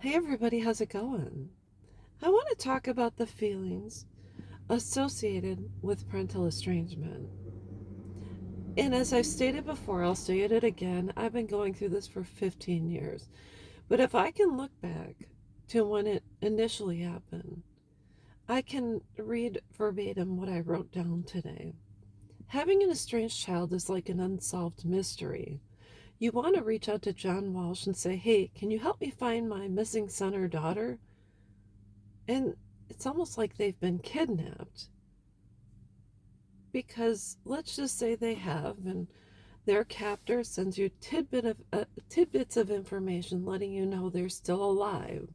Hey everybody, how's it going? I want to talk about the feelings associated with parental estrangement. And as I've stated before, I'll state it again, I've been going through this for 15 years. But if I can look back to when it initially happened, I can read verbatim what I wrote down today. Having an estranged child is like an unsolved mystery. You want to reach out to John Walsh and say, hey, can you help me find my missing son or daughter? And it's almost like they've been kidnapped. Because let's just say they have, and their captor sends you tidbits of information letting you know they're still alive.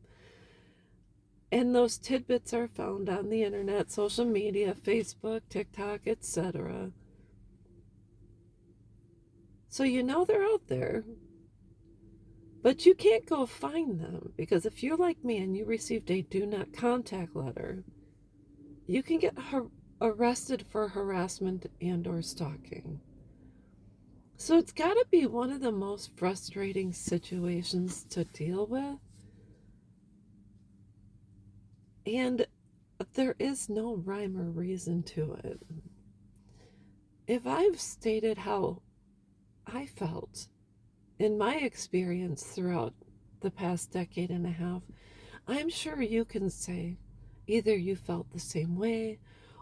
And those tidbits are found on the internet, social media, Facebook, TikTok, etc. So you know they're out there. But you can't go find them, because if you're like me and you received a do not contact letter, you can get arrested for harassment and or stalking. So it's got to be one of the most frustrating situations to deal with. And there is no rhyme or reason to it. If I've stated how I felt in my experience throughout the past decade and a half, I'm sure you can say either you felt the same way,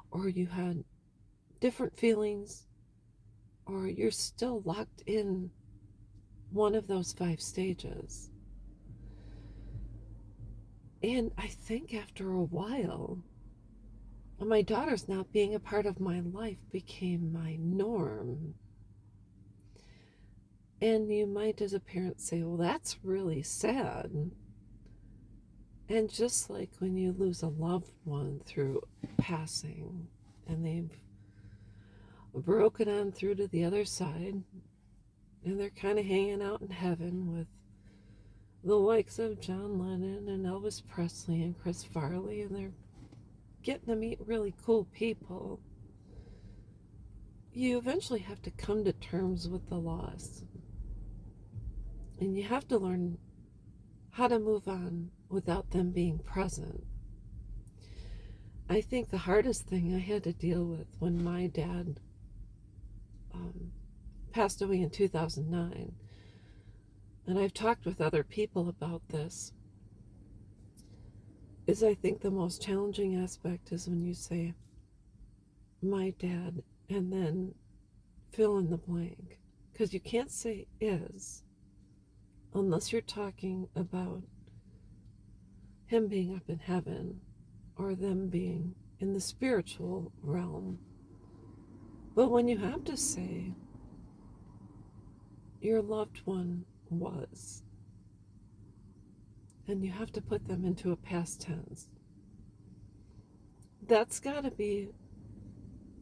or you had different feelings, or you're still locked in one of those 5 stages. And I think after a while, my daughter's not being a part of my life became my norm. And you might, as a parent, say, well, that's really sad. And just like when you lose a loved one through passing and they've broken on through to the other side, and they're kind of hanging out in heaven with the likes of John Lennon and Elvis Presley and Chris Farley, and they're getting to meet really cool people, you eventually have to come to terms with the loss. And you have to learn how to move on without them being present. I think the hardest thing I had to deal with when my dad passed away in 2009, and I've talked with other people about this, is I think the most challenging aspect is when you say, my dad, and then fill in the blank. Because you can't say is unless you're talking about him being up in heaven or them being in the spiritual realm. But when you have to say your loved one was, and you have to put them into a past tense, that's got to be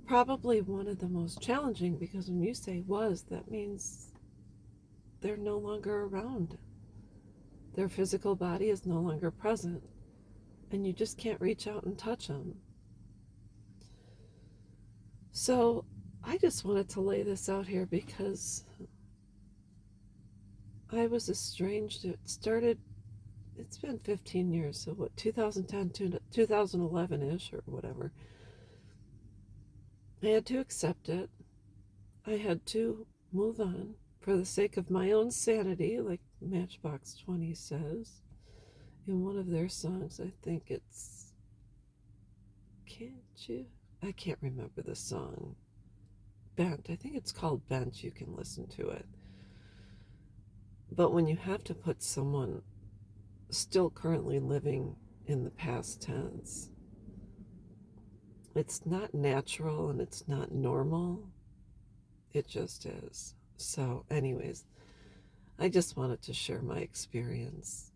probably one of the most challenging, because when you say was, that means they're no longer around. Their physical body is no longer present, and you just can't reach out and touch them. So I just wanted to lay this out here because I was estranged. It's been 15 years, so what, 2010 to 2011-ish or whatever. I had to accept it. I had to move on for the sake of my own sanity, like Matchbox 20 says in one of their songs. I think it's I can't remember the song. Bent. I think it's called Bent. You can listen to it. But when you have to put someone still currently living in the past tense, it's not natural and it's not normal. It just is. So anyways, I just wanted to share my experience.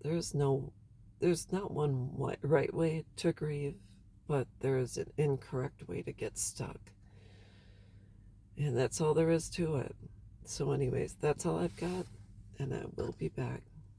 There's not one right way to grieve, but there is an incorrect way to get stuck. And that's all there is to it. So anyways, that's all I've got, and I will be back.